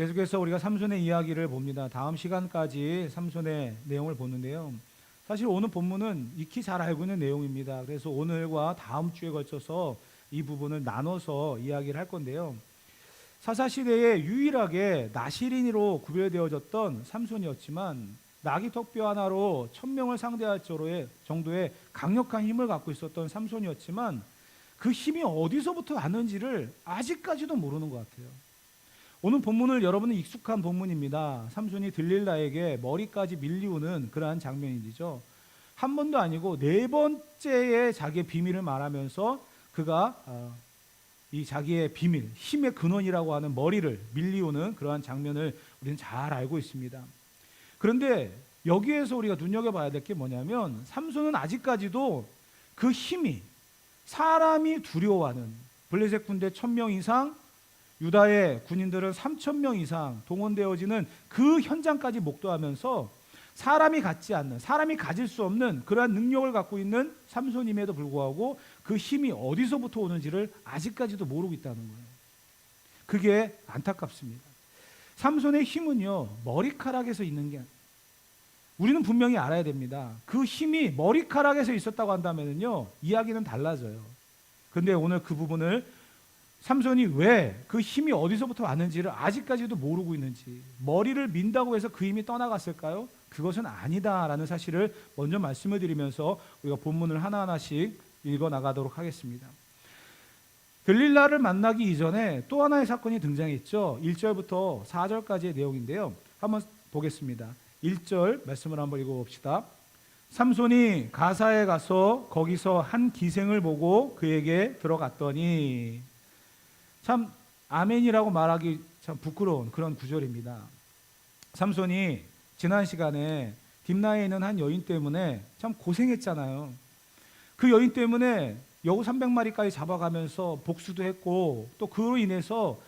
계속해서 우리가 삼손의 이야기를 봅니다. 다음 시간까지 삼손의 내용을 보는데요. 사실 오늘 본문은 익히 잘 알고 있는 내용입니다. 그래서 오늘과 다음 주에 걸쳐서 이 부분을 나눠서 이야기를 할 건데요. 사사시대에 유일하게 나시린으로 구별되어졌던 삼손이었지만 나귀 턱뼈 하나로 1000명을 상대할 정도의 강력한 힘을 갖고 있었던 삼손이었지만 그 힘이 어디서부터 왔는지를 아직까지도 모르는 것 같아요. 오늘 본문을 여러분은 익숙한 본문입니다. 삼손이 들릴라에게 머리까지 밀리우는 그러한 장면이죠. 한 번도 아니고 네 번째의 자기의 비밀을 말하면서 그가 이 자기의 비밀, 힘의 근원이라고 하는 머리를 밀리우는 그러한 장면을 우리는 잘 알고 있습니다. 그런데 여기에서 우리가 눈여겨봐야 될 게 뭐냐면 삼손은 아직까지도 그 힘이 사람이 두려워하는 블레셋 군대 1000명 이상, 유다의 군인들은 3000명 이상 동원되어지는 그 현장까지 목도하면서 사람이 갖지 않는, 사람이 가질 수 없는 그러한 능력을 갖고 있는 삼손임에도 불구하고 그 힘이 어디서부터 오는지를 아직까지도 모르고 있다는 거예요. 그게 안타깝습니다. 삼손의 힘은요, 머리카락에서 있는 게 아니에요. 우리는 분명히 알아야 됩니다. 그 힘이 머리카락에서 있었다고 한다면요, 이야기는 달라져요. 그런데 오늘 그 부분을 삼손이 왜 그 힘이 어디서부터 왔는지를 아직까지도 모르고 있는지, 머리를 민다고 해서 그 힘이 떠나갔을까요? 그것은 아니다라는 사실을 먼저 말씀을 드리면서 우리가 본문을 하나하나씩 읽어나가도록 하겠습니다. 들릴라를 만나기 이전에 또 하나의 사건이 등장했죠. 1절부터 4절까지의 내용인데요. 한번 보겠습니다. 1절 말씀을 한번 읽어봅시다. 삼손이 가사에 가서 거기서 한 기생을 보고 그에게 들어갔더니, 참 아멘이라고 말하기 참 부끄러운 그런 구절입니다. 삼손이 지난 시간에 딥나에 있는 한 여인 때문에 참 고생했잖아요. 그 여인 때문에 여우 300마리까지 잡아가면서 복수도 했고, 또 그로 인해서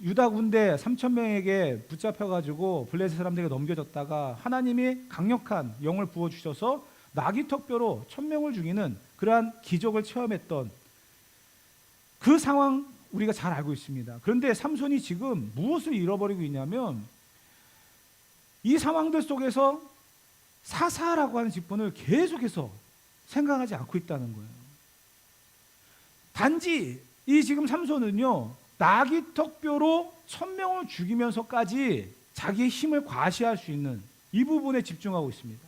유다 군대 3000명에게 붙잡혀가지고 블레셋 사람들에게 넘겨졌다가 하나님이 강력한 영을 부어주셔서 나귀 턱뼈로 1000명을 죽이는 그러한 기적을 체험했던 그 상황 우리가 잘 알고 있습니다. 그런데 삼손이 지금 무엇을 잃어버리고 있냐면 이 상황들 속에서 사사라고 하는 직분을 계속해서 생각하지 않고 있다는 거예요. 단지 이 지금 삼손은요, 나귀 턱뼈로 1000명을 죽이면서까지 자기의 힘을 과시할 수 있는 이 부분에 집중하고 있습니다.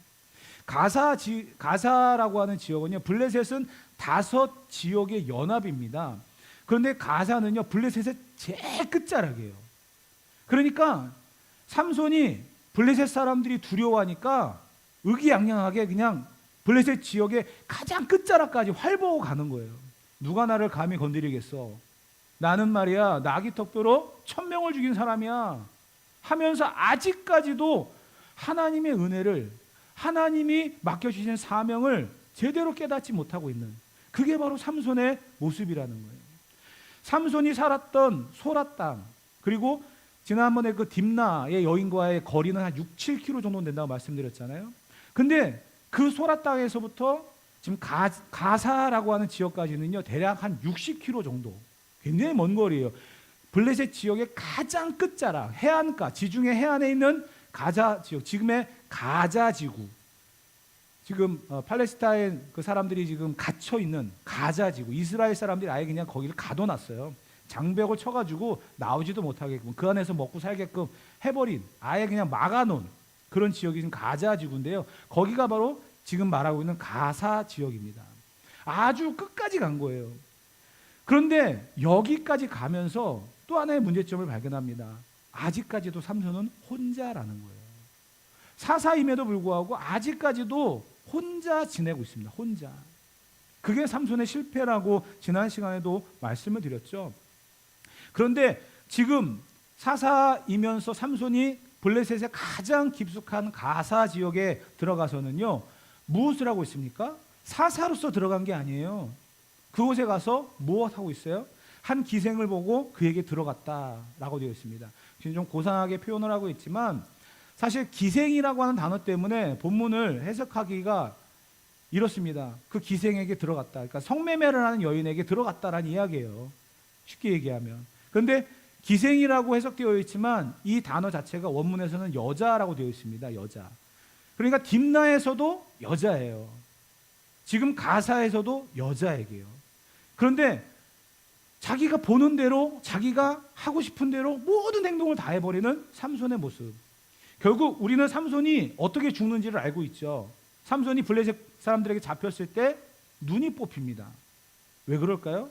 가사라고 하는 지역은요, 블레셋은 5지역의 연합입니다. 그런데 가사는요, 블레셋의 제일 끝자락이에요. 그러니까 삼손이 블레셋 사람들이 두려워하니까 의기양양하게 그냥 블레셋 지역의 가장 끝자락까지 활보고 가는 거예요. 누가 나를 감히 건드리겠어? 나는 말이야, 나귀 턱뼈로 1000명을 죽인 사람이야 하면서 아직까지도 하나님의 은혜를, 하나님이 맡겨주신 사명을 제대로 깨닫지 못하고 있는, 그게 바로 삼손의 모습이라는 거예요. 삼손이 살았던 소라 땅, 그리고 지난번에 그 딥나의 여인과의 거리는 한 6-7km 정도 된다고 말씀드렸잖아요. 근데 그 소라 땅에서부터 지금 가사라고 하는 지역까지는요, 대략 한 60km 정도, 굉장히 먼 거리예요. 블레셋 지역의 가장 끝자락, 해안가, 지중해 해안에 있는 가자 지역, 지금의 가자 지구, 지금 팔레스타인 그 사람들이 지금 갇혀 있는 가자 지구, 이스라엘 사람들이 아예 그냥 거기를 가둬놨어요. 장벽을 쳐가지고 나오지도 못하게끔, 그 안에서 먹고 살게끔 해버린, 아예 그냥 막아놓은 그런 지역이 지금 가자 지구인데요. 거기가 바로 지금 말하고 있는 가사 지역입니다. 아주 끝까지 간 거예요. 그런데 여기까지 가면서 또 하나의 문제점을 발견합니다. 아직까지도 삼손은 혼자라는 거예요. 사사임에도 불구하고 아직까지도 혼자 지내고 있습니다. 혼자. 그게 삼손의 실패라고 지난 시간에도 말씀을 드렸죠. 그런데 지금 사사이면서 삼손이 블레셋의 가장 깊숙한 가사 지역에 들어가서는요, 무엇을 하고 있습니까? 사사로서 들어간 게 아니에요. 그곳에 가서 무엇 하고 있어요? 한 기생을 보고 그에게 들어갔다라고 되어 있습니다. 지금 좀 고상하게 표현을 하고 있지만 사실 기생이라고 하는 단어 때문에 본문을 해석하기가 이렇습니다. 그 기생에게 들어갔다. 그러니까 성매매를 하는 여인에게 들어갔다라는 이야기예요. 쉽게 얘기하면. 그런데 기생이라고 해석되어 있지만 이 단어 자체가 원문에서는 여자라고 되어 있습니다. 여자. 그러니까 딥나에서도 여자예요. 지금 가사에서도 여자에게요. 그런데 자기가 보는 대로, 자기가 하고 싶은 대로 모든 행동을 다 해버리는 삼손의 모습. 결국 우리는 삼손이 어떻게 죽는지를 알고 있죠. 삼손이 블레셋 사람들에게 잡혔을 때 눈이 뽑힙니다. 왜 그럴까요?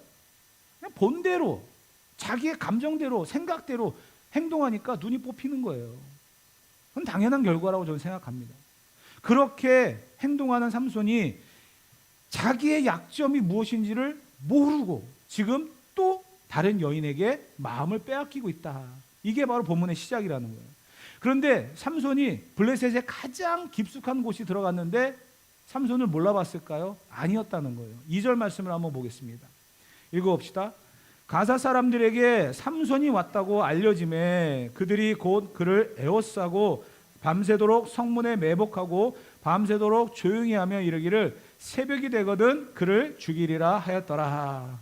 그냥 본대로, 자기의 감정대로, 생각대로 행동하니까 눈이 뽑히는 거예요. 그건 당연한 결과라고 저는 생각합니다. 그렇게 행동하는 삼손이 자기의 약점이 무엇인지를 모르고 지금 또 다른 여인에게 마음을 빼앗기고 있다. 이게 바로 본문의 시작이라는 거예요. 그런데 삼손이 블레셋의 가장 깊숙한 곳이 들어갔는데 삼손을 몰라봤을까요? 아니었다는 거예요. 2절 말씀을 한번 보겠습니다. 읽어봅시다. 가사 사람들에게 삼손이 왔다고 알려짐에 그들이 곧 그를 에워싸고 밤새도록 성문에 매복하고 밤새도록 조용히 하며 이르기를 새벽이 되거든 그를 죽이리라 하였더라.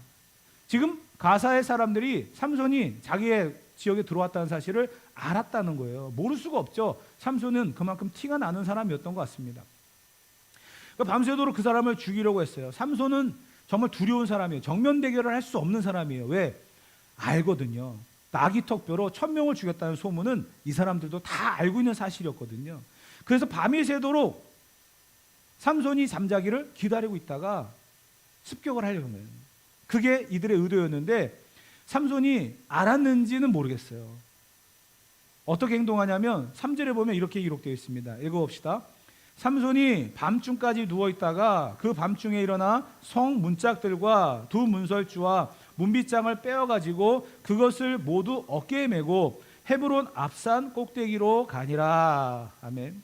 지금 가사의 사람들이 삼손이 자기의 지역에 들어왔다는 사실을 알았다는 거예요. 모를 수가 없죠. 삼손은 그만큼 티가 나는 사람이었던 것 같습니다. 밤새도록 그 사람을 죽이려고 했어요. 삼손은 정말 두려운 사람이에요. 정면 대결을 할 수 없는 사람이에요. 왜? 알거든요. 나기턱뼈로 1000명을 죽였다는 소문은 이 사람들도 다 알고 있는 사실이었거든요. 그래서 밤이 새도록 삼손이 잠자기를 기다리고 있다가 습격을 하려는 거예요. 그게 이들의 의도였는데 삼손이 알았는지는 모르겠어요. 어떻게 행동하냐면 3절에 보면 이렇게 기록되어 있습니다. 읽어봅시다. 삼손이 밤중까지 누워있다가 그 밤중에 일어나 성 문짝들과 두 문설주와 문빗장을 빼어가지고 그것을 모두 어깨에 메고 헤브론 앞산 꼭대기로 가니라. 아멘.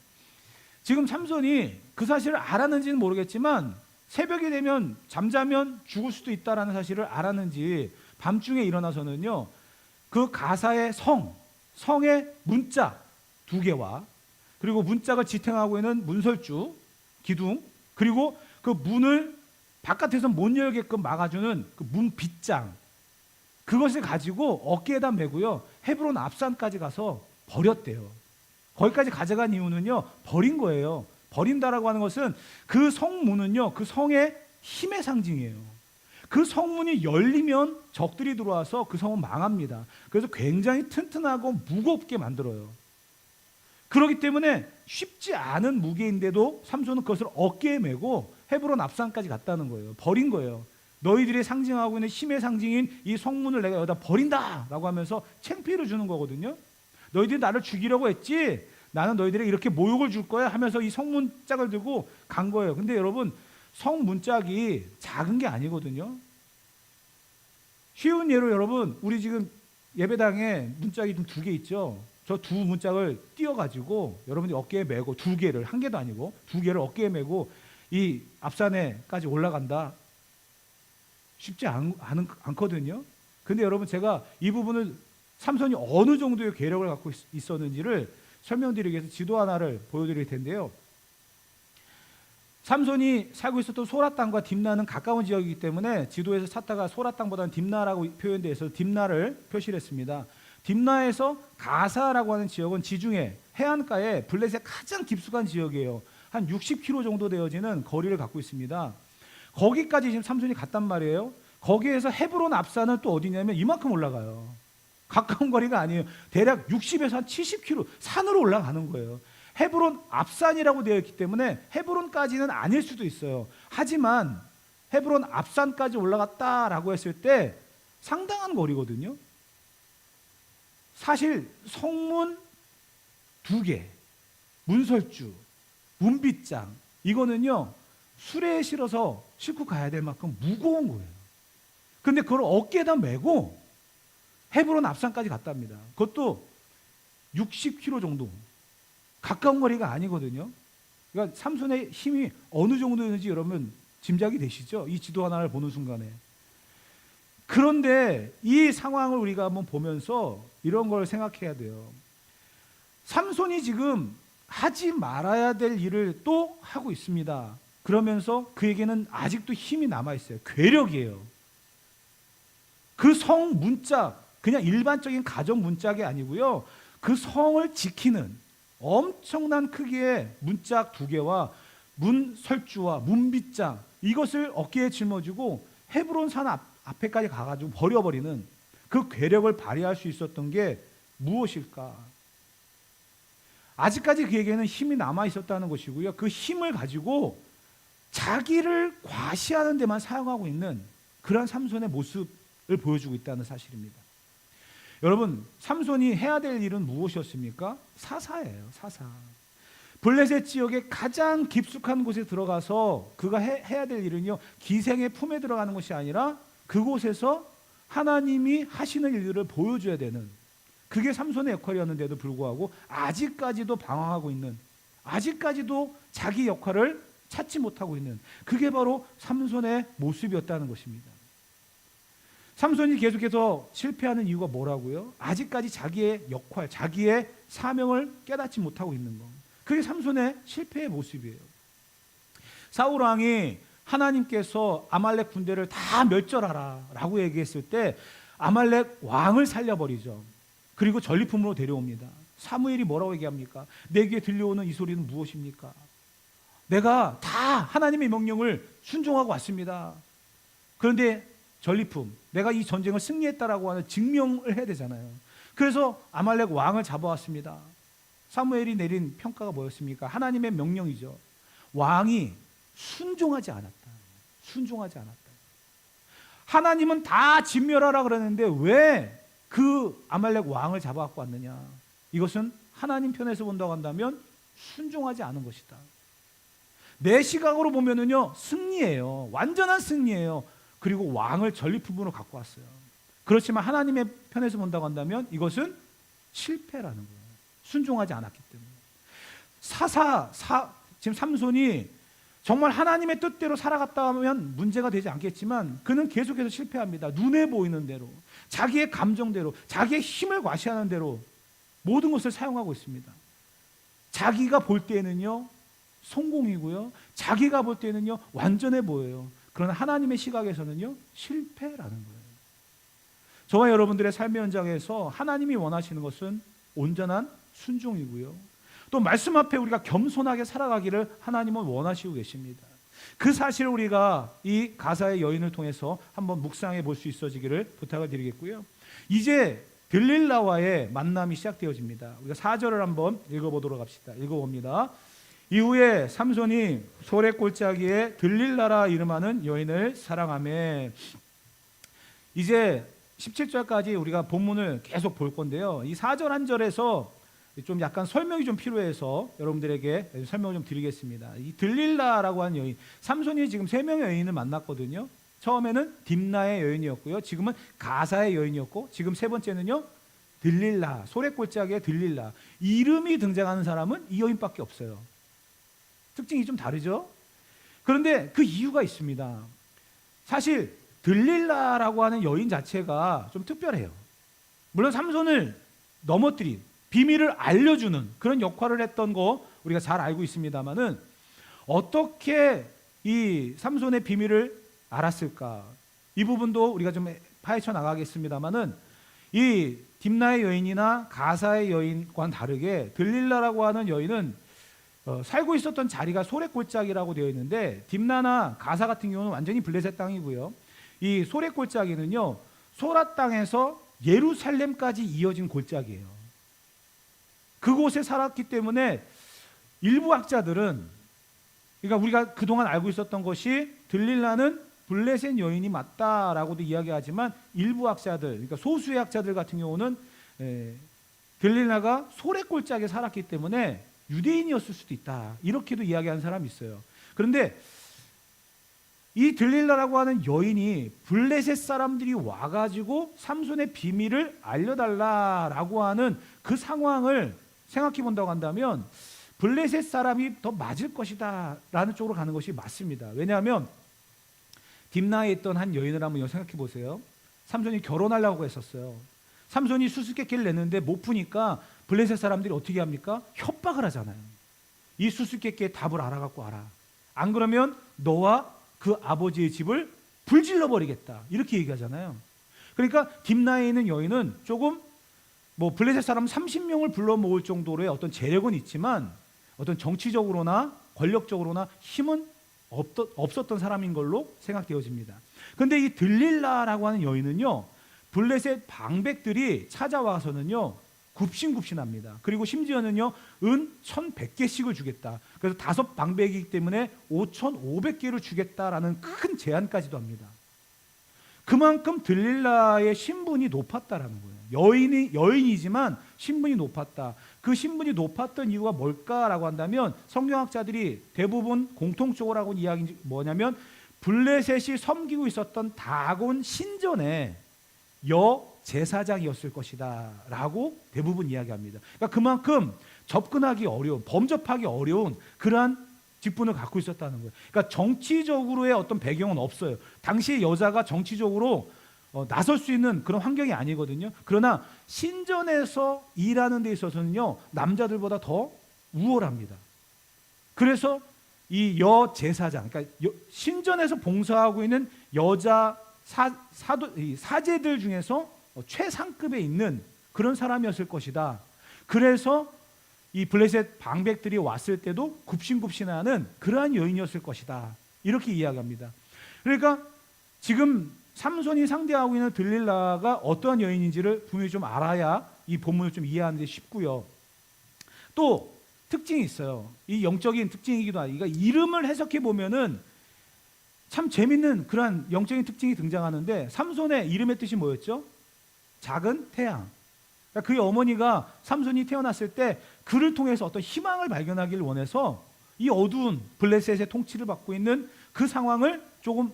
지금 삼손이 그 사실을 알았는지는 모르겠지만 새벽이 되면 잠자면 죽을 수도 있다는 사실을 알았는지 밤중에 일어나서는요, 그 가사의 성의 문짝 2개와 그리고 문짝을 지탱하고 있는 문설주, 기둥, 그리고 그 문을 바깥에서 못 열게끔 막아주는 그 문빗장, 그것을 가지고 어깨에다 메고요 헤브론 앞산까지 가서 버렸대요. 거기까지 가져간 이유는요, 버린 거예요. 버린다라고 하는 것은 그 성문은요, 그 성의 힘의 상징이에요. 그 성문이 열리면 적들이 들어와서 그 성은 망합니다. 그래서 굉장히 튼튼하고 무겁게 만들어요. 그렇기 때문에 쉽지 않은 무게인데도 삼손은 그것을 어깨에 메고 헤브론 앞산까지 갔다는 거예요. 버린 거예요. 너희들이 상징하고 있는 힘의 상징인 이 성문을 내가 여기다 버린다 라고 하면서 창피를 주는 거거든요. 너희들이 나를 죽이려고 했지, 나는 너희들에게 이렇게 모욕을 줄 거야 하면서 이 성문짝을 들고 간 거예요. 근데 여러분, 성문짝이 작은 게 아니거든요. 쉬운 예로 여러분, 우리 지금 예배당에 문짝이 좀 2개 있죠. 저 2 문짝을 띄어가지고 여러분들이 어깨에 메고 2개를, 1개도 아니고 2개를 어깨에 메고 이 앞산에까지 올라간다. 쉽지 않거든요. 근데 여러분, 제가 이 부분을 삼손이 어느 정도의 괴력을 갖고 있었는지를 설명드리기 위해서 지도 하나를 보여드릴 텐데요. 삼손이 살고 있었던 소라 땅과 딥나는 가까운 지역이기 때문에 지도에서 찾다가 소라 땅보다는 딥나라고 표현되어 있어서 딥나를 표시를 했습니다. 딥나에서 가사라고 하는 지역은 지중해 해안가에 블레셋 가장 깊숙한 지역이에요. 한 60km 정도 되어지는 거리를 갖고 있습니다. 거기까지 지금 삼손이 갔단 말이에요. 거기에서 헤브론 앞산은 또 어디냐면 이만큼 올라가요. 가까운 거리가 아니에요. 대략 60에서 한 70km 산으로 올라가는 거예요. 헤브론 앞산이라고 되어 있기 때문에 헤브론까지는 아닐 수도 있어요. 하지만 헤브론 앞산까지 올라갔다라고 했을 때 상당한 거리거든요. 사실 성문 2개, 문설주, 문빗장, 이거는요 수레에 실어서 싣고 가야 될 만큼 무거운 거예요. 근데 그걸 어깨에다 메고 헤브론 앞산까지 갔답니다. 그것도 60km 정도. 가까운 거리가 아니거든요. 그러니까 삼손의 힘이 어느 정도였는지 여러분 짐작이 되시죠? 이 지도 하나를 보는 순간에. 그런데 이 상황을 우리가 한번 보면서 이런 걸 생각해야 돼요. 삼손이 지금 하지 말아야 될 일을 또 하고 있습니다. 그러면서 그에게는 아직도 힘이 남아있어요. 괴력이에요. 그 성 문짝, 그냥 일반적인 가정 문짝이 아니고요. 그 성을 지키는 엄청난 크기의 문짝 2개와 문 설주와 문빗장, 이것을 어깨에 짊어지고 헤브론 산 앞에까지 가가지고 버려버리는 그 괴력을 발휘할 수 있었던 게 무엇일까? 아직까지 그에게는 힘이 남아 있었다는 것이고요. 그 힘을 가지고 자기를 과시하는 데만 사용하고 있는 그러한 삼손의 모습을 보여주고 있다는 사실입니다. 여러분, 삼손이 해야 될 일은 무엇이었습니까? 사사예요. 사사. 블레셋 지역의 가장 깊숙한 곳에 들어가서 그가 해야 될 일은요, 기생의 품에 들어가는 것이 아니라 그곳에서 하나님이 하시는 일들을 보여줘야 되는, 그게 삼손의 역할이었는데도 불구하고 아직까지도 방황하고 있는, 아직까지도 자기 역할을 찾지 못하고 있는, 그게 바로 삼손의 모습이었다는 것입니다. 삼손이 계속해서 실패하는 이유가 뭐라고요? 아직까지 자기의 역할, 자기의 사명을 깨닫지 못하고 있는 것. 그게 삼손의 실패의 모습이에요. 사울 왕이 하나님께서 아말렉 군대를 다 멸절하라 라고 얘기했을 때 아말렉 왕을 살려버리죠. 그리고 전리품으로 데려옵니다. 사무엘이 뭐라고 얘기합니까? 내 귀에 들려오는 이 소리는 무엇입니까? 내가 다 하나님의 명령을 순종하고 왔습니다. 그런데 전리품, 내가 이 전쟁을 승리했다라고 하는 증명을 해야 되잖아요. 그래서 아말렉 왕을 잡아왔습니다. 사무엘이 내린 평가가 뭐였습니까? 하나님의 명령이죠. 왕이 순종하지 않았다. 순종하지 않았다. 하나님은 다 진멸하라 그러는데 왜 그 아말렉 왕을 잡아갖고 왔느냐? 이것은 하나님 편에서 본다고 한다면 순종하지 않은 것이다. 내 시각으로 보면은요, 승리예요. 완전한 승리예요. 그리고 왕을 전리품으로 갖고 왔어요. 그렇지만 하나님의 편에서 본다고 한다면 이것은 실패라는 거예요. 순종하지 않았기 때문에. 지금 삼손이 정말 하나님의 뜻대로 살아갔다 하면 문제가 되지 않겠지만 그는 계속해서 실패합니다. 눈에 보이는 대로, 자기의 감정대로, 자기의 힘을 과시하는 대로 모든 것을 사용하고 있습니다. 자기가 볼 때에는요 성공이고요, 자기가 볼 때는요 완전해 보여요. 그러나 하나님의 시각에서는요 실패라는 거예요. 저와 여러분들의 삶의 현장에서 하나님이 원하시는 것은 온전한 순종이고요, 또 말씀 앞에 우리가 겸손하게 살아가기를 하나님은 원하시고 계십니다. 그 사실을 우리가 이 가사의 여인을 통해서 한번 묵상해 볼 수 있어지기를 부탁을 드리겠고요. 이제 들릴라와의 만남이 시작되어집니다. 우리가 4절을 한번 읽어보도록 합시다. 읽어봅니다. 이후에 삼손이 소래골짜기에 들릴라라 이름하는 여인을 사랑하며, 이제 17절까지 우리가 본문을 계속 볼 건데요. 이 4절 한 절에서 좀 약간 설명이 좀 필요해서 여러분들에게 설명을 좀 드리겠습니다. 이 들릴라라고 하는 여인, 삼손이 지금 3명의 여인을 만났거든요. 처음에는 딥나의 여인이었고요, 지금은 가사의 여인이었고, 지금 3번째는요 들릴라, 소래골짜기의 들릴라. 이름이 등장하는 사람은 이 여인밖에 없어요. 특징이 좀 다르죠? 그런데 그 이유가 있습니다. 사실 들릴라라고 하는 여인 자체가 좀 특별해요. 물론 삼손을 넘어뜨린, 비밀을 알려주는 그런 역할을 했던 거 우리가 잘 알고 있습니다만은, 어떻게 이 삼손의 비밀을 알았을까? 이 부분도 우리가 좀 파헤쳐 나가겠습니다만은, 이 딥나의 여인이나 가사의 여인과는 다르게 들릴라라고 하는 여인은 살고 있었던 자리가 소래골짜기라고 되어 있는데, 딥나나 가사 같은 경우는 완전히 블레셋 땅이고요, 이 소래골짜기는요 소라 땅에서 예루살렘까지 이어진 골짜기예요. 그곳에 살았기 때문에 일부 학자들은, 그러니까 우리가 그동안 알고 있었던 것이 들릴라는 블레셋 여인이 맞다라고도 이야기하지만, 일부 학자들, 그러니까 소수의 학자들 같은 경우는 들릴라가 소래골짜기에 살았기 때문에 유대인이었을 수도 있다, 이렇게도 이야기하는 사람이 있어요. 그런데 이 들릴라라고 하는 여인이 블레셋 사람들이 와가지고 삼손의 비밀을 알려달라라고 하는 그 상황을 생각해 본다고 한다면 블레셋 사람이 더 맞을 것이다 라는 쪽으로 가는 것이 맞습니다. 왜냐하면 딥나에 있던 한 여인을 한번 생각해 보세요. 삼손이 결혼하려고 했었어요. 삼손이 수수께끼를 냈는데 못 푸니까 블레셋 사람들이 어떻게 합니까? 협박을 하잖아요. 이 수수께끼의 답을 알아갖고 와라, 안 그러면 너와 그 아버지의 집을 불질러 버리겠다, 이렇게 얘기하잖아요. 그러니까 딥나에 있는 여인은 조금 뭐 블레셋 사람 30명을 불러 모을 정도로의 어떤 재력은 있지만 어떤 정치적으로나 권력적으로나 힘은 없었던 사람인 걸로 생각되어집니다. 그런데 이 들릴라라고 하는 여인은요, 블레셋 방백들이 찾아와서는요 굽신굽신합니다. 그리고 심지어는요 은 1,100개씩을 주겠다. 그래서 5방백이기 때문에 5,500개를 주겠다라는 큰 제안까지도 합니다. 그만큼 들릴라의 신분이 높았다라는 거예요. 여인이지만 신분이 높았다. 그 신분이 높았던 이유가 뭘까라고 한다면 성경학자들이 대부분 공통적으로 하고 이야기 뭐냐면 블레셋이 섬기고 있었던 다곤 신전의 제사장이었을 것이다 라고 대부분 이야기합니다. 그러니까 그만큼 접근하기 어려운, 범접하기 어려운 그러한 직분을 갖고 있었다는 거예요. 그러니까 정치적으로의 어떤 배경은 없어요. 당시에 여자가 정치적으로 나설 수 있는 그런 환경이 아니거든요. 그러나 신전에서 일하는 데 있어서는요 남자들보다 더 우월합니다. 그래서 이 제사장, 그러니까 신전에서 봉사하고 있는 여자 사제들 중에서 최상급에 있는 그런 사람이었을 것이다. 그래서 이 블레셋 방백들이 왔을 때도 굽신굽신하는 그러한 여인이었을 것이다. 이렇게 이야기합니다. 그러니까 지금 삼손이 상대하고 있는 들릴라가 어떠한 여인인지를 분명히 좀 알아야 이 본문을 좀 이해하는 데 쉽고요. 또 특징이 있어요. 이 영적인 특징이기도 하고, 그러니까 이름을 해석해 보면은 참 재밌는 그러한 영적인 특징이 등장하는데, 삼손의 이름의 뜻이 뭐였죠? 작은 태양. 그러니까 그의 어머니가 삼손이 태어났을 때 그를 통해서 어떤 희망을 발견하기를 원해서 이 어두운 블레셋의 통치를 받고 있는 그 상황을 조금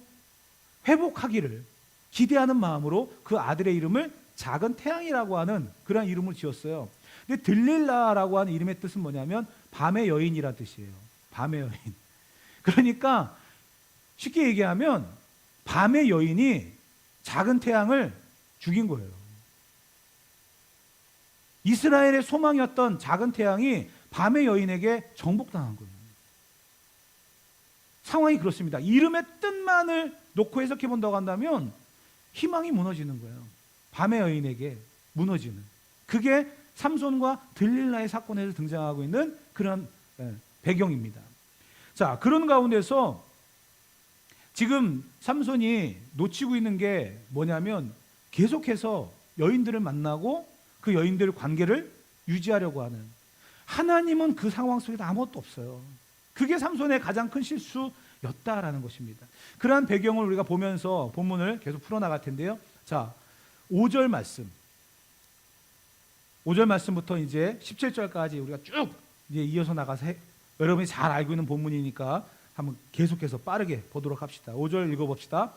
회복하기를 기대하는 마음으로 그 아들의 이름을 작은 태양이라고 하는 그런 이름을 지었어요. 근데 들릴라라고 하는 이름의 뜻은 뭐냐면 밤의 여인이라는 뜻이에요. 밤의 여인. 그러니까 쉽게 얘기하면 밤의 여인이 작은 태양을 죽인 거예요. 이스라엘의 소망이었던 작은 태양이 밤의 여인에게 정복당한 거예요. 상황이 그렇습니다. 이름의 뜻만을 놓고 해석해 본다고 한다면 희망이 무너지는 거예요. 밤의 여인에게 무너지는. 그게 삼손과 들릴라의 사건에서 등장하고 있는 그런 배경입니다. 자, 그런 가운데서 지금 삼손이 놓치고 있는 게 뭐냐면 계속해서 여인들을 만나고 그 여인들 관계를 유지하려고 하는, 하나님은 그 상황 속에 아무것도 없어요. 그게 삼손의 가장 큰 실수였다라는 것입니다. 그러한 배경을 우리가 보면서 본문을 계속 풀어나갈 텐데요. 자, 5절 말씀부터 이제 17절까지 우리가 쭉 이제 이어서 나가서 여러분이 잘 알고 있는 본문이니까 한번 계속해서 빠르게 보도록 합시다. 5절 읽어봅시다.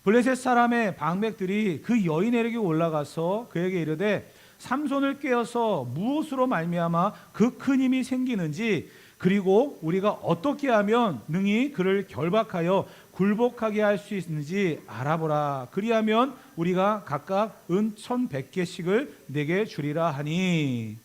블레셋 사람의 방백들이 그 여인에게 올라가서 그에게 이르되 삼손을 꾀어서 무엇으로 말미암아 그 큰 힘이 생기는지, 그리고 우리가 어떻게 하면 능히 그를 결박하여 굴복하게 할 수 있는지 알아보라. 그리하면 우리가 각각 은 1,100개씩을 내게 주리라 하니.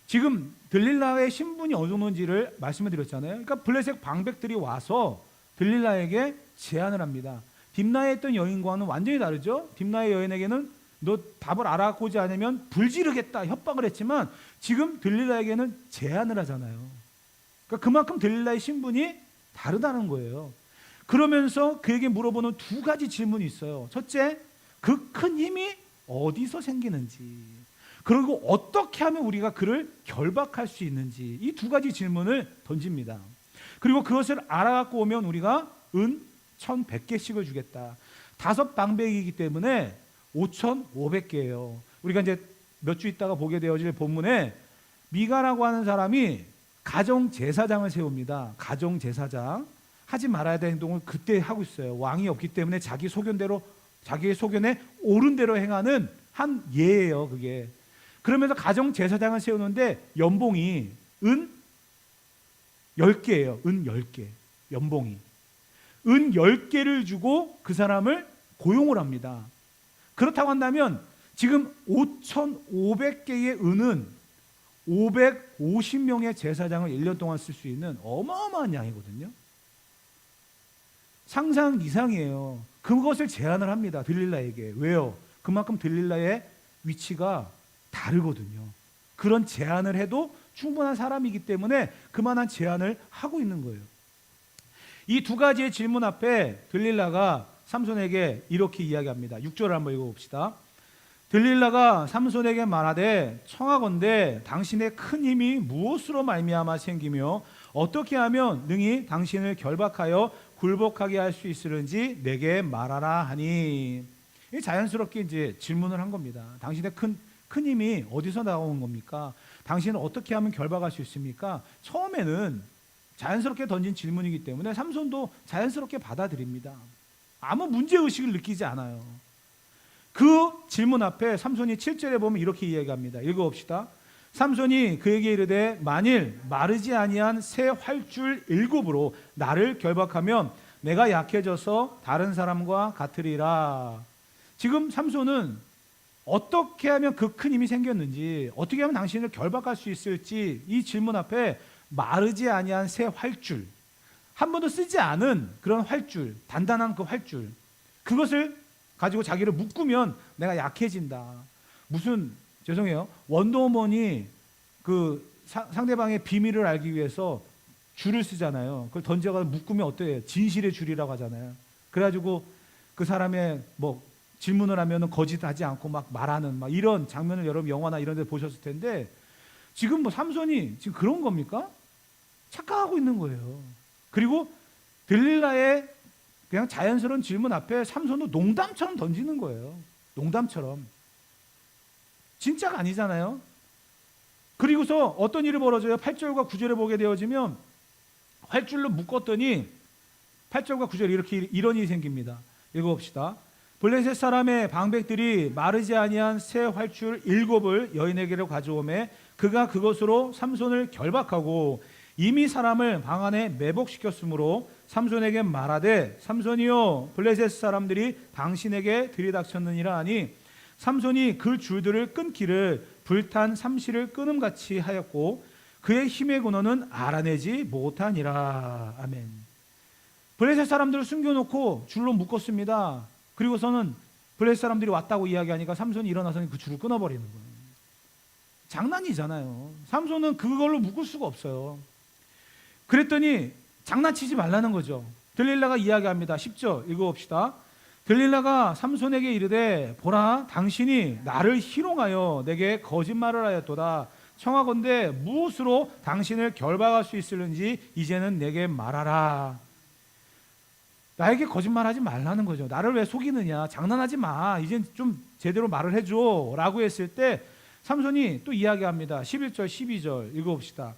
지금 들릴라의 신분이 어느 정도인지를 말씀을 드렸잖아요. 그러니까 블레셋 방백들이 와서 들릴라에게 제안을 합니다. 딥나에 있던 여인과는 완전히 다르죠. 딥나의 여인에게는 너 답을 알아보지 않으면 불지르겠다 협박을 했지만, 지금 들릴라에게는 제안을 하잖아요. 그러니까 그만큼 들릴라의 신분이 다르다는 거예요. 그러면서 그에게 물어보는 두 가지 질문이 있어요. 첫째, 그 큰 힘이 어디서 생기는지, 그리고 어떻게 하면 우리가 그를 결박할 수 있는지, 이 두 가지 질문을 던집니다. 그리고 그것을 알아갖고 오면 우리가 은 1,100개씩을 주겠다. 5방백이기 때문에 5,500개예요. 우리가 이제 몇 주 있다가 보게 되어질 본문에 미가라고 하는 사람이 가정 제사장을 세웁니다. 가정 제사장. 하지 말아야 될 행동을 그때 하고 있어요. 왕이 없기 때문에 자기 소견대로, 자기의 소견에 옳은 대로 행하는 한 예예요, 그게. 그러면서 가정 제사장을 세우는데 연봉이 은 10개예요. 은 10개. 연봉이. 은 10개를 주고 그 사람을 고용을 합니다. 그렇다고 한다면 지금 5,500개의 은은 550명의 제사장을 1년 동안 쓸 수 있는 어마어마한 양이거든요. 상상 이상이에요. 그것을 제안을 합니다. 들릴라에게. 왜요? 그만큼 들릴라의 위치가 다르거든요. 그런 제안을 해도 충분한 사람이기 때문에 그만한 제안을 하고 있는 거예요. 이 두 가지의 질문 앞에 들릴라가 삼손에게 이렇게 이야기합니다. 6절을 한번 읽어봅시다. 들릴라가 삼손에게 말하되 청하건대 당신의 큰 힘이 무엇으로 말미암아 생기며 어떻게 하면 능히 당신을 결박하여 굴복하게 할 수 있으는지 내게 말하라 하니, 자연스럽게 이제 질문을 한 겁니다. 당신의 큰 힘이 어디서 나온 겁니까? 당신은 어떻게 하면 결박할 수 있습니까? 처음에는 자연스럽게 던진 질문이기 때문에 삼손도 자연스럽게 받아들입니다. 아무 문제의식을 느끼지 않아요. 그 질문 앞에 삼손이 7절에 보면 이렇게 이야기합니다. 읽어봅시다. 삼손이 그에게 이르되 만일 마르지 아니한 새 활줄 7으로 나를 결박하면 내가 약해져서 다른 사람과 같으리라. 지금 삼손은 어떻게 하면 그 큰 힘이 생겼는지, 어떻게 하면 당신을 결박할 수 있을지, 이 질문 앞에 마르지 아니한 새 활줄, 한 번도 쓰지 않은 그런 활줄, 단단한 그 활줄, 그것을 가지고 자기를 묶으면 내가 약해진다. 무슨, 죄송해요, 원더우먼이 그 상대방의 비밀을 알기 위해서 줄을 쓰잖아요. 그걸 던져가 묶으면 어때요? 진실의 줄이라고 하잖아요. 그래가지고 그 사람의 뭐 질문을 하면은 거짓하지 않고 막 말하는 막 이런 장면을 여러분 영화나 이런 데 보셨을 텐데, 지금 뭐 삼손이 지금 그런 겁니까? 착각하고 있는 거예요. 그리고 들릴라의 그냥 자연스러운 질문 앞에 삼손도 농담처럼 던지는 거예요. 농담처럼. 진짜가 아니잖아요. 그리고서 어떤 일이 벌어져요? 8절과 9절에 보게 되어지면 활줄로 묶었더니 8절과 9절에 이렇게 이런 일이 생깁니다. 읽어봅시다. 블레셋 사람의 방백들이 마르지 아니한 새 활줄 7을 여인에게로 가져오매 그가 그것으로 삼손을 결박하고 이미 사람을 방 안에 매복시켰으므로 삼손에게 말하되 삼손이여 블레셋 사람들이 당신에게 들이닥쳤느니라 하니 삼손이 그 줄들을 끊기를 불탄 삼시를 끊음같이 하였고 그의 힘의 근원은 알아내지 못하니라. 아멘. 블레셋 사람들을 숨겨놓고 줄로 묶었습니다. 그리고서는 블레셋 사람들이 왔다고 이야기하니까 삼손이 일어나서 그 줄을 끊어버리는 거예요. 장난이잖아요. 삼손은 그걸로 묶을 수가 없어요. 그랬더니 장난치지 말라는 거죠. 들릴라가 이야기합니다. 10절 읽어봅시다. 들릴라가 삼손에게 이르되 보라 당신이 나를 희롱하여 내게 거짓말을 하였도다. 청하건대 무엇으로 당신을 결박할 수 있을는지 이제는 내게 말하라. 나에게 거짓말하지 말라는 거죠. 나를 왜 속이느냐, 장난하지 마, 이젠 좀 제대로 말을 해줘 라고 했을 때 삼손이 또 이야기합니다. 11절 12절 읽어봅시다.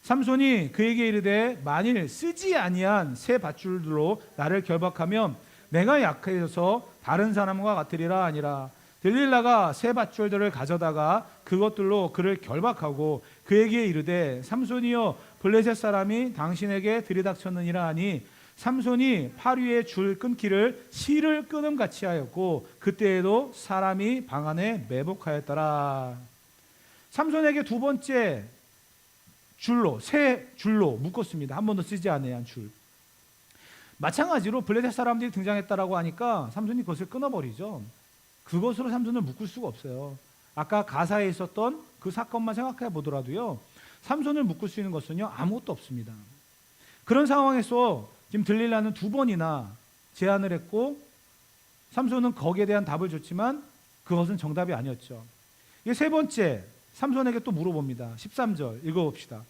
삼손이 그에게 이르되 만일 쓰지 아니한 새 밧줄들로 나를 결박하면 내가 약해져서 다른 사람과 같으리라 아니라. 들릴라가 새 밧줄들을 가져다가 그것들로 그를 결박하고 그에게 이르되 삼손이여 블레셋 사람이 당신에게 들이닥쳤느니라 하니 삼손이 팔 위에 줄 끊기를 실을 끊음같이 하였고 그때에도 사람이 방 안에 매복하였더라. 삼손에게 두 번째 줄로, 새 줄로 묶었습니다. 한 번도 쓰지 않은 줄. 마찬가지로 블레셋 사람들이 등장했다라고 하니까 삼손이 그것을 끊어버리죠. 그것으로 삼손을 묶을 수가 없어요. 아까 가사에 있었던 그 사건만 생각해 보더라도요, 삼손을 묶을 수 있는 것은요 아무것도 없습니다. 그런 상황에서 지금 들릴라는 두 번이나 제안을 했고 삼손은 거기에 대한 답을 줬지만 그것은 정답이 아니었죠. 이게 세 번째, 삼손에게 또 물어봅니다. 13절 읽어봅시다.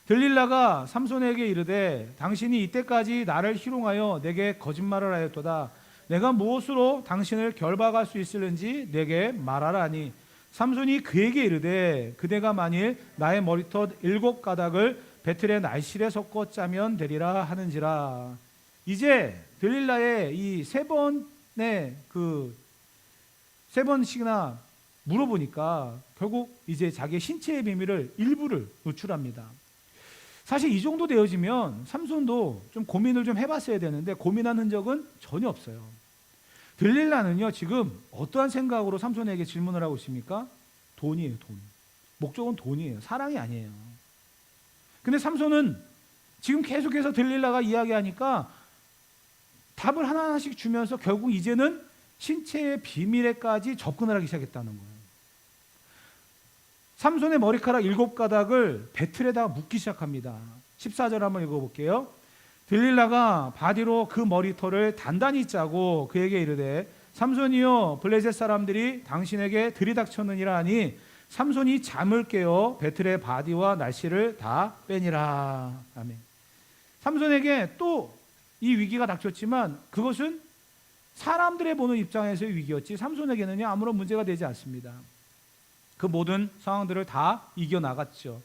들릴라가 삼손에게 이르되 당신이 이때까지 나를 희롱하여 내게 거짓말을 하였도다. 내가 무엇으로 당신을 결박할 수 있을는지 내게 말하라 하니 삼손이 그에게 이르되 그대가 만일 나의 머리털 7가닥을 배틀의 날실에 섞어 짜면 되리라 하는지라. 이제 들릴라의 이 세 번씩이나 물어보니까 결국 이제 자기의 신체의 비밀을 일부를 노출합니다. 사실 이 정도 되어지면 삼손도 좀 고민을 좀 해봤어야 되는데 고민한 흔적은 전혀 없어요. 들릴라는요 지금 어떠한 생각으로 삼손에게 질문을 하고 있습니까? 돈이에요. 돈. 목적은 돈이에요. 사랑이 아니에요. 근데 삼손은 지금 계속해서 들릴라가 이야기하니까 답을 하나하나씩 주면서 결국 이제는 신체의 비밀에까지 접근을 하기 시작했다는 거예요. 삼손의 머리카락 7가닥을 배틀에다가 묶기 시작합니다. 14절 한번 읽어볼게요. 들릴라가 바디로 그 머리털을 단단히 짜고 그에게 이르되 삼손이여 블레셋 사람들이 당신에게 들이닥쳤느니라 하니 삼손이 잠을 깨어 배틀의 바디와 날씨를 다 빼니라. 아멘. 삼손에게 또 이 위기가 닥쳤지만 그것은 사람들의 보는 입장에서의 위기였지 삼손에게는 아무런 문제가 되지 않습니다. 그 모든 상황들을 다 이겨나갔죠.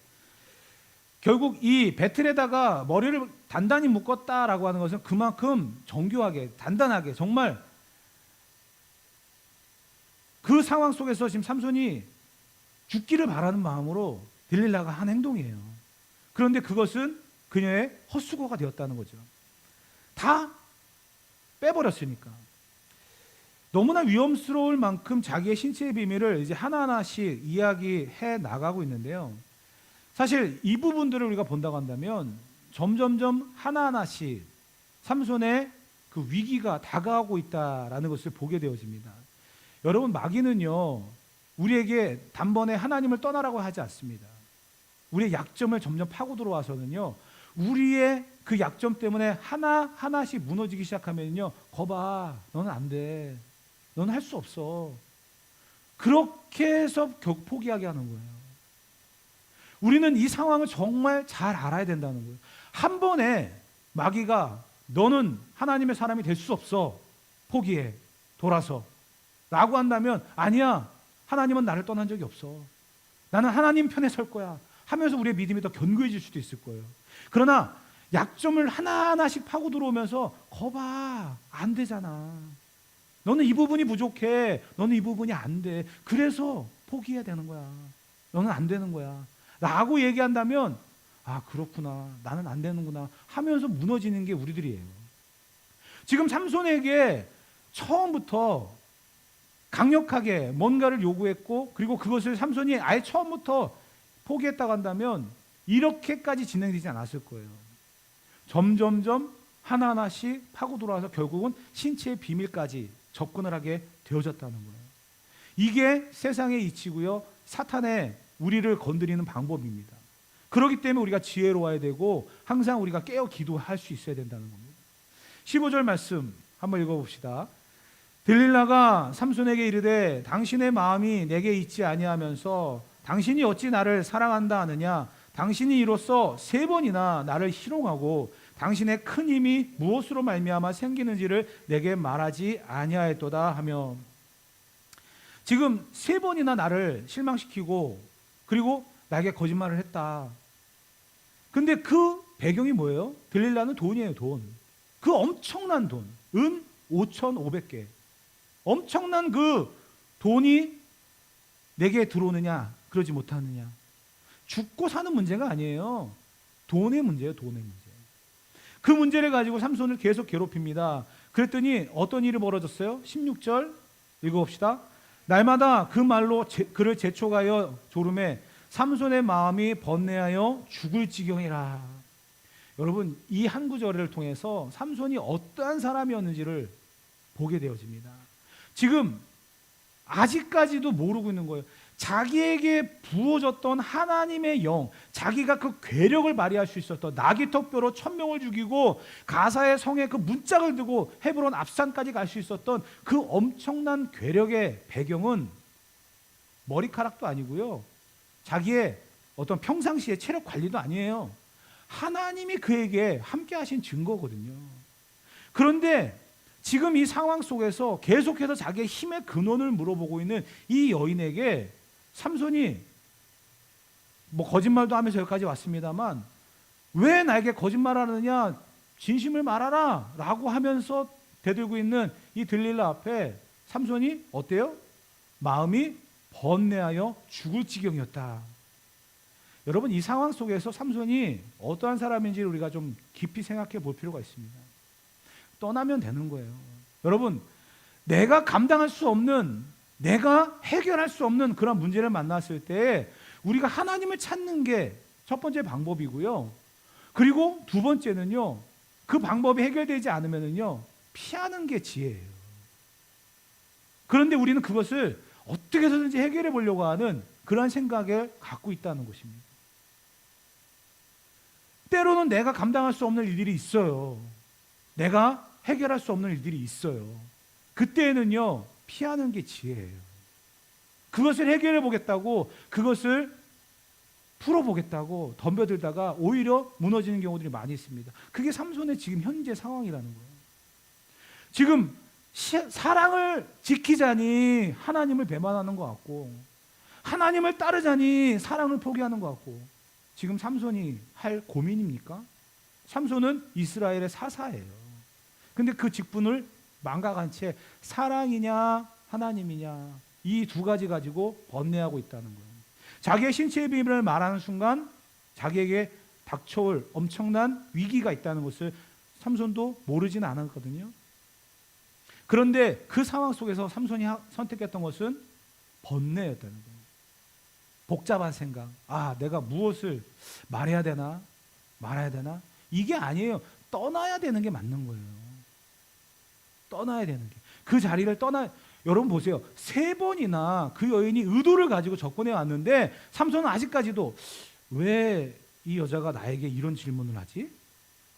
결국 이 배틀에다가 머리를 단단히 묶었다라고 하는 것은 그만큼 정교하게 단단하게 정말 그 상황 속에서 지금 삼손이 죽기를 바라는 마음으로 들릴라가 한 행동이에요. 그런데 그것은 그녀의 헛수고가 되었다는 거죠. 다 빼버렸으니까. 너무나 위험스러울 만큼 자기의 신체의 비밀을 이제 하나하나씩 이야기해 나가고 있는데요. 사실 이 부분들을 우리가 본다고 한다면 점점점 하나하나씩 삼손의 그 위기가 다가오고 있다라는 것을 보게 되어집니다. 여러분, 마귀는요 우리에게 단번에 하나님을 떠나라고 하지 않습니다. 우리의 약점을 점점 파고 들어와서는요 우리의 그 약점 때문에 하나하나씩 무너지기 시작하면요 거봐 너는 안 돼, 너는 할 수 없어, 그렇게 해서 포기하게 하는 거예요. 우리는 이 상황을 정말 잘 알아야 된다는 거예요. 한 번에 마귀가 너는 하나님의 사람이 될 수 없어, 포기해, 돌아서 라고 한다면 아니야, 하나님은 나를 떠난 적이 없어, 나는 하나님 편에 설 거야 하면서 우리의 믿음이 더 견고해질 수도 있을 거예요. 그러나 약점을 하나하나씩 파고 들어오면서 거봐 안 되잖아, 너는 이 부분이 부족해, 너는 이 부분이 안 돼, 그래서 포기해야 되는 거야, 너는 안 되는 거야 라고 얘기한다면 아 그렇구나, 나는 안 되는구나 하면서 무너지는 게 우리들이에요. 지금 삼손에게 처음부터 강력하게 뭔가를 요구했고 그리고 그것을 삼손이 아예 처음부터 포기했다고 한다면 이렇게까지 진행되지 않았을 거예요. 점점점 하나하나씩 파고 들어와서 결국은 신체의 비밀까지 접근을 하게 되어졌다는 거예요. 이게 세상의 이치고요, 사탄의 우리를 건드리는 방법입니다. 그렇기 때문에 우리가 지혜로워야 되고 항상 우리가 깨어 기도할 수 있어야 된다는 겁니다. 15절 말씀 한번 읽어봅시다. 들릴라가 삼손에게 이르되 당신의 마음이 내게 있지 아니하면서 당신이 어찌 나를 사랑한다 하느냐, 당신이 이로써 3번이나 나를 희롱하고 당신의 큰 힘이 무엇으로 말미암아 생기는지를 내게 말하지 아니하였도다 하며, 지금 3번이나 나를 실망시키고 그리고 나에게 거짓말을 했다. 근데 그 배경이 뭐예요? 들릴라는 돈이에요, 돈. 그 엄청난 돈, 은 5,500개, 엄청난 그 돈이 내게 들어오느냐 그러지 못하느냐. 죽고 사는 문제가 아니에요. 돈의 문제예요, 돈의 문제. 그 문제를 가지고 삼손을 계속 괴롭힙니다. 그랬더니 어떤 일이 벌어졌어요? 16절 읽어봅시다. 날마다 그 말로 그를 재촉하여 조름에 삼손의 마음이 번뇌하여 죽을 지경이라. 여러분, 이 한 구절을 통해서 삼손이 어떠한 사람이었는지를 보게 되어집니다. 지금 아직까지도 모르고 있는 거예요. 자기에게 부어졌던 하나님의 영, 자기가 그 괴력을 발휘할 수 있었던, 나귀턱뼈로 1,000명을 죽이고 가사의 성에 그 문짝을 두고 헤브론 앞산까지 갈 수 있었던 그 엄청난 괴력의 배경은 머리카락도 아니고요, 자기의 어떤 평상시의 체력 관리도 아니에요. 하나님이 그에게 함께 하신 증거거든요. 그런데 지금 이 상황 속에서 계속해서 자기의 힘의 근원을 물어보고 있는 이 여인에게 삼손이 뭐 거짓말도 하면서 여기까지 왔습니다만 왜 나에게 거짓말하느냐, 진심을 말하라 라고 하면서 대들고 있는 이 들릴라 앞에 삼손이 어때요? 마음이 번뇌하여 죽을 지경이었다. 여러분, 이 상황 속에서 삼손이 어떠한 사람인지 우리가 좀 깊이 생각해 볼 필요가 있습니다. 떠나면 되는 거예요. 여러분, 내가 감당할 수 없는, 내가 해결할 수 없는 그런 문제를 만났을 때 우리가 하나님을 찾는 게 첫 번째 방법이고요. 그리고 두 번째는요, 그 방법이 해결되지 않으면요 피하는 게 지혜예요. 그런데 우리는 그것을 어떻게 해서든지 해결해 보려고 하는 그러한 생각을 갖고 있다는 것입니다. 때로는 내가 감당할 수 없는 일들이 있어요. 내가 해결할 수 없는 일들이 있어요. 그때는요, 피하는 게 지혜예요. 그것을 해결해 보겠다고, 그것을 풀어보겠다고 덤벼들다가 오히려 무너지는 경우들이 많이 있습니다. 그게 삼손의 지금 현재 상황이라는 거예요. 지금 사랑을 지키자니 하나님을 배반하는 것 같고, 하나님을 따르자니 사랑을 포기하는 것 같고, 지금 삼손이 할 고민입니까? 삼손은 이스라엘의 사사예요. 근데 그 직분을 망각한 채 사랑이냐 하나님이냐 이 두 가지 가지고 번뇌하고 있다는 거예요. 자기의 신체의 비밀을 말하는 순간 자기에게 닥쳐올 엄청난 위기가 있다는 것을 삼손도 모르지는 않았거든요. 그런데 그 상황 속에서 삼손이 선택했던 것은 번뇌였다는 거예요. 복잡한 생각. 내가 무엇을 말해야 되나? 말아야 되나? 이게 아니에요. 떠나야 되는 게 맞는 거예요. 떠나야 되는 게. 그 자리를 여러분 보세요. 3번이나 그 여인이 의도를 가지고 접근해 왔는데 삼손은 아직까지도 왜 이 여자가 나에게 이런 질문을 하지?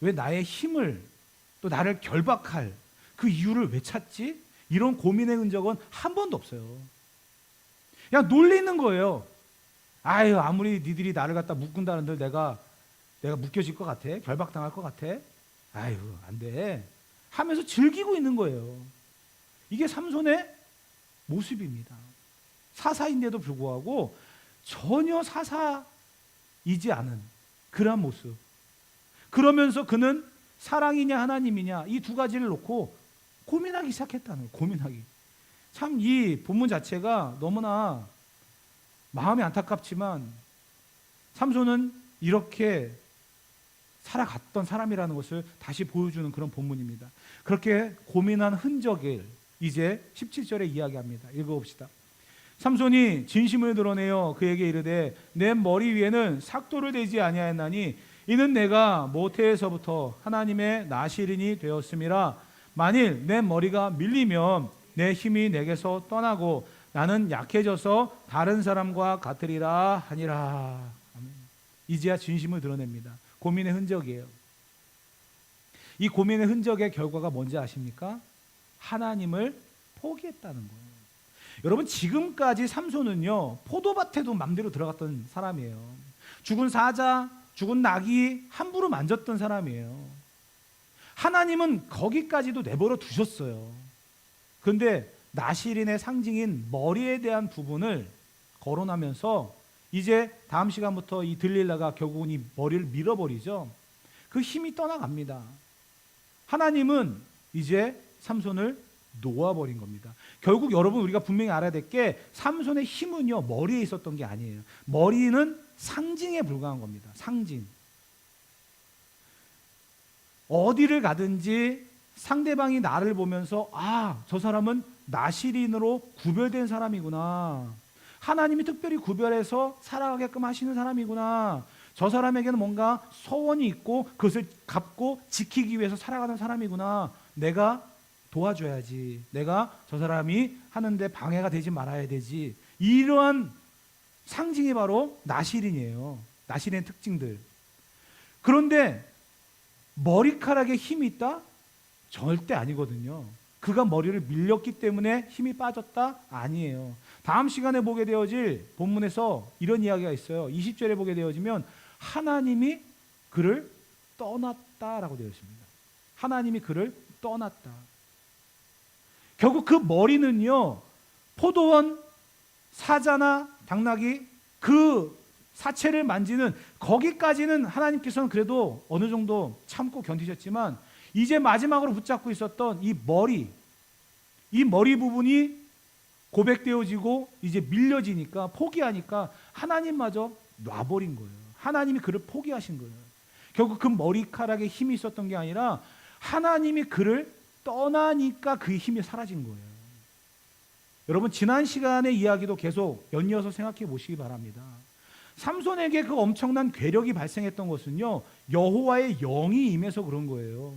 왜 나의 힘을 또 나를 결박할 그 이유를 왜 찾지? 이런 고민의 흔적은 한 번도 없어요. 그냥 놀리는 거예요. 아무리 니들이 나를 갖다 묶은다는데 내가 묶여질 것 같아? 결박당할 것 같아? 안 돼. 하면서 즐기고 있는 거예요. 이게 삼손의 모습입니다. 사사인데도 불구하고 전혀 사사이지 않은 그런 모습. 그러면서 그는 사랑이냐 하나님이냐 이 두 가지를 놓고 고민하기 시작했다는 거예요. 고민하기. 참 이 본문 자체가 너무나 마음이 안타깝지만 삼손은 이렇게 살아갔던 사람이라는 것을 다시 보여주는 그런 본문입니다. 그렇게 고민한 흔적을 이제 17절에 이야기합니다. 읽어봅시다. 삼손이 진심을 드러내어 그에게 이르되 내 머리 위에는 삭도를 대지 아니하였나니 이는 내가 모태에서부터 하나님의 나시린이 되었음이라. 만일 내 머리가 밀리면 내 힘이 내게서 떠나고 나는 약해져서 다른 사람과 같으리라 하니라. 이제야 진심을 드러냅니다. 고민의 흔적이에요. 이 고민의 흔적의 결과가 뭔지 아십니까? 하나님을 포기했다는 거예요. 여러분 지금까지 삼손은요 포도밭에도 맘대로 들어갔던 사람이에요. 죽은 사자, 죽은 낙이 함부로 만졌던 사람이에요. 하나님은 거기까지도 내버려 두셨어요. 그런데 나시린의 상징인 머리에 대한 부분을 거론하면서 이제 다음 시간부터 이 들릴라가 결국은 이 머리를 밀어버리죠. 그 힘이 떠나갑니다. 하나님은 이제 삼손을 놓아버린 겁니다. 결국 여러분 우리가 분명히 알아야 될 게 삼손의 힘은요 머리에 있었던 게 아니에요. 머리는 상징에 불과한 겁니다. 상징. 어디를 가든지 상대방이 나를 보면서 저 사람은 나시린으로 구별된 사람이구나. 하나님이 특별히 구별해서 살아가게끔 하시는 사람이구나. 저 사람에게는 뭔가 소원이 있고 그것을 갚고 지키기 위해서 살아가는 사람이구나. 내가 도와줘야지. 내가 저 사람이 하는데 방해가 되지 말아야 되지. 이러한 상징이 바로 나시린이에요. 나시린의 특징들. 그런데 머리카락에 힘이 있다? 절대 아니거든요. 그가 머리를 밀렸기 때문에 힘이 빠졌다? 아니에요. 다음 시간에 보게 되어질 본문에서 이런 이야기가 있어요. 20절에 보게 되어지면 하나님이 그를 떠났다라고 되어 있습니다. 하나님이 그를 떠났다. 결국 그 머리는요 포도원 사자나 당나귀 그 사체를 만지는 거기까지는 하나님께서는 그래도 어느 정도 참고 견디셨지만 이제 마지막으로 붙잡고 있었던 이 머리 부분이 고백되어지고 이제 밀려지니까 포기하니까 하나님마저 놔버린 거예요. 하나님이 그를 포기하신 거예요. 결국 그 머리카락에 힘이 있었던 게 아니라 하나님이 그를 떠나니까 그 힘이 사라진 거예요. 여러분 지난 시간의 이야기도 계속 연이어서 생각해 보시기 바랍니다. 삼손에게 그 엄청난 괴력이 발생했던 것은요 여호와의 영이 임해서 그런 거예요.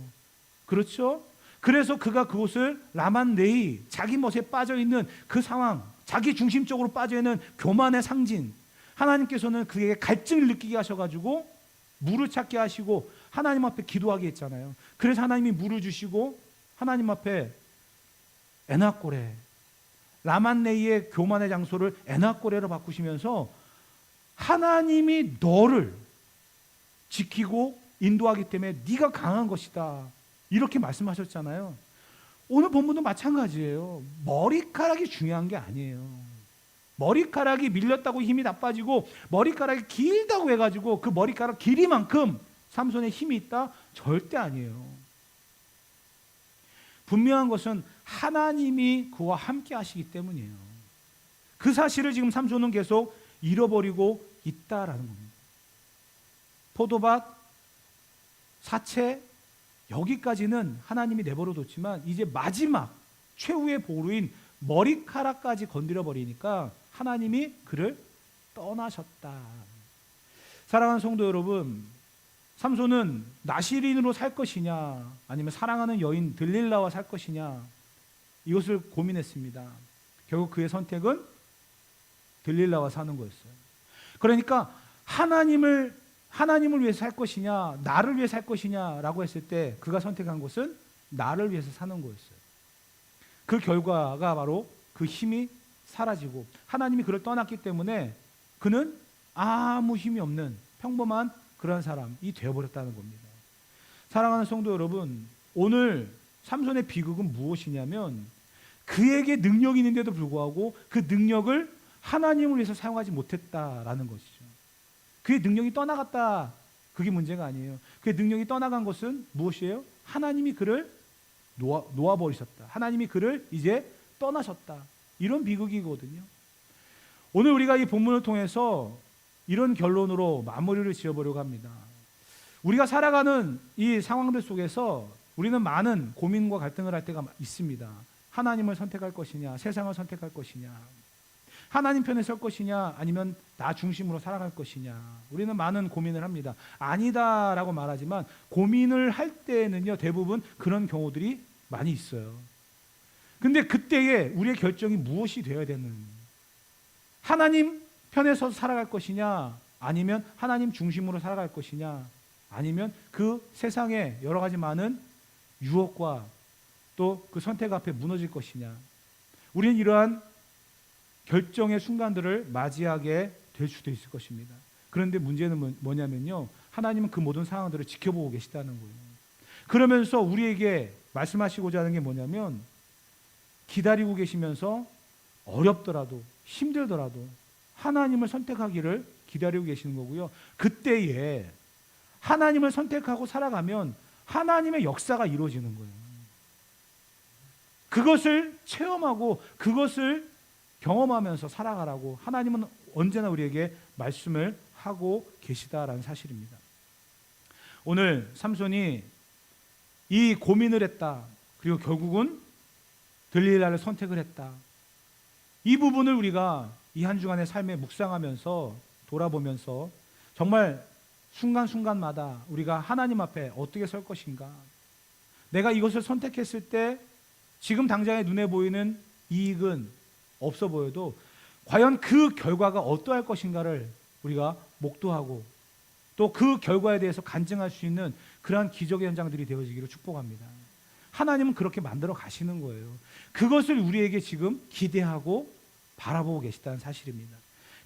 그렇죠? 그래서 그가 그곳을 라만레이, 자기 멋에 빠져있는 그 상황, 자기 중심적으로 빠져있는 교만의 상징, 하나님께서는 그에게 갈증을 느끼게 하셔가지고 물을 찾게 하시고 하나님 앞에 기도하게 했잖아요. 그래서 하나님이 물을 주시고 하나님 앞에 에나꼬레, 라만레이의 교만의 장소를 에나꼬레로 바꾸시면서 하나님이 너를 지키고 인도하기 때문에 네가 강한 것이다, 이렇게 말씀하셨잖아요. 오늘 본문도 마찬가지예요. 머리카락이 중요한 게 아니에요. 머리카락이 밀렸다고 힘이 나빠지고 머리카락이 길다고 해가지고 그 머리카락 길이만큼 삼손의 힘이 있다? 절대 아니에요. 분명한 것은 하나님이 그와 함께 하시기 때문이에요. 그 사실을 지금 삼손은 계속 잃어버리고 있다라는 겁니다. 포도밭, 사채, 여기까지는 하나님이 내버려 뒀지만 이제 마지막 최후의 보루인 머리카락까지 건드려 버리니까 하나님이 그를 떠나셨다. 사랑하는 성도 여러분, 삼손은 나시린으로 살 것이냐 아니면 사랑하는 여인 들릴라와 살 것이냐, 이것을 고민했습니다. 결국 그의 선택은 들릴라와 사는 거였어요. 그러니까 하나님을 위해서 살 것이냐 나를 위해 살 것이냐라고 했을 때 그가 선택한 것은 나를 위해서 사는 거였어요. 그 결과가 바로 그 힘이 사라지고 하나님이 그를 떠났기 때문에 그는 아무 힘이 없는 평범한 그런 사람이 되어버렸다는 겁니다. 사랑하는 성도 여러분, 오늘 삼손의 비극은 무엇이냐면 그에게 능력이 있는데도 불구하고 그 능력을 하나님을 위해서 사용하지 못했다라는 것이죠. 그의 능력이 떠나갔다, 그게 문제가 아니에요. 그의 능력이 떠나간 것은 무엇이에요? 하나님이 그를 놓아버리셨다. 하나님이 그를 이제 떠나셨다. 이런 비극이거든요. 오늘 우리가 이 본문을 통해서 이런 결론으로 마무리를 지어보려고 합니다. 우리가 살아가는 이 상황들 속에서 우리는 많은 고민과 갈등을 할 때가 있습니다. 하나님을 선택할 것이냐, 세상을 선택할 것이냐, 하나님 편에 설 것이냐, 아니면 나 중심으로 살아갈 것이냐, 우리는 많은 고민을 합니다. 아니다라고 말하지만 고민을 할 때는요, 대부분 그런 경우들이 많이 있어요. 근데 그때에 우리의 결정이 무엇이 되어야 되는, 하나님 편에 서서 살아갈 것이냐, 아니면 하나님 중심으로 살아갈 것이냐, 아니면 그 세상에 여러 가지 많은 유혹과 또 그 선택 앞에 무너질 것이냐. 우리는 이러한 결정의 순간들을 맞이하게 될 수도 있을 것입니다. 그런데 문제는 뭐냐면요, 하나님은 그 모든 상황들을 지켜보고 계시다는 거예요. 그러면서 우리에게 말씀하시고자 하는 게 뭐냐면, 기다리고 계시면서 어렵더라도 힘들더라도 하나님을 선택하기를 기다리고 계시는 거고요. 그때에 하나님을 선택하고 살아가면 하나님의 역사가 이루어지는 거예요. 그것을 체험하고 그것을 경험하면서 살아가라고 하나님은 언제나 우리에게 말씀을 하고 계시다라는 사실입니다. 오늘 삼손이 이 고민을 했다, 그리고 결국은 들릴라를 선택을 했다, 이 부분을 우리가 이 한 주간의 삶에 묵상하면서 돌아보면서 정말 순간순간마다 우리가 하나님 앞에 어떻게 설 것인가, 내가 이것을 선택했을 때 지금 당장에 눈에 보이는 이익은 없어 보여도 과연 그 결과가 어떠할 것인가를 우리가 목도하고 또 그 결과에 대해서 간증할 수 있는 그러한 기적의 현장들이 되어지기를 축복합니다. 하나님은 그렇게 만들어 가시는 거예요. 그것을 우리에게 지금 기대하고 바라보고 계시다는 사실입니다.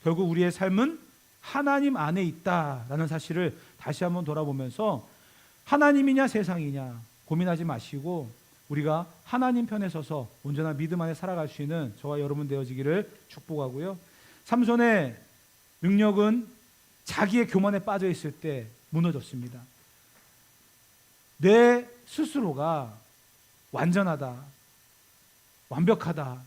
결국 우리의 삶은 하나님 안에 있다라는 사실을 다시 한번 돌아보면서 하나님이냐 세상이냐 고민하지 마시고 우리가 하나님 편에 서서 온전한 믿음 안에 살아갈 수 있는 저와 여러분 되어지기를 축복하고요. 삼손의 능력은 자기의 교만에 빠져 있을 때 무너졌습니다. 내 스스로가 완전하다, 완벽하다,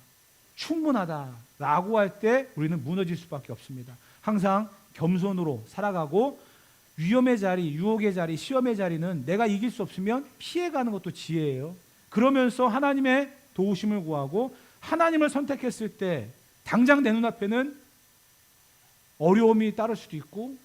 충분하다라고 할 때 우리는 무너질 수밖에 없습니다. 항상 겸손으로 살아가고 위험의 자리, 유혹의 자리, 시험의 자리는 내가 이길 수 없으면 피해가는 것도 지혜예요. 그러면서 하나님의 도우심을 구하고 하나님을 선택했을 때 당장 내 눈앞에는 어려움이 따를 수도 있고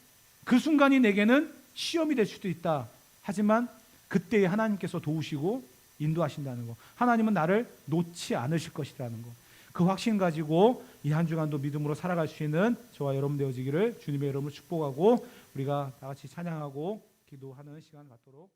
그 순간이 내게는 시험이 될 수도 있다. 하지만 그때에 하나님께서 도우시고 인도하신다는 거. 하나님은 나를 놓지 않으실 것이라는 거. 그 확신 가지고 이 한 주간도 믿음으로 살아갈 수 있는 저와 여러분 되어지기를 주님의 이름으로 축복하고 우리가 다 같이 찬양하고 기도하는 시간 갖도록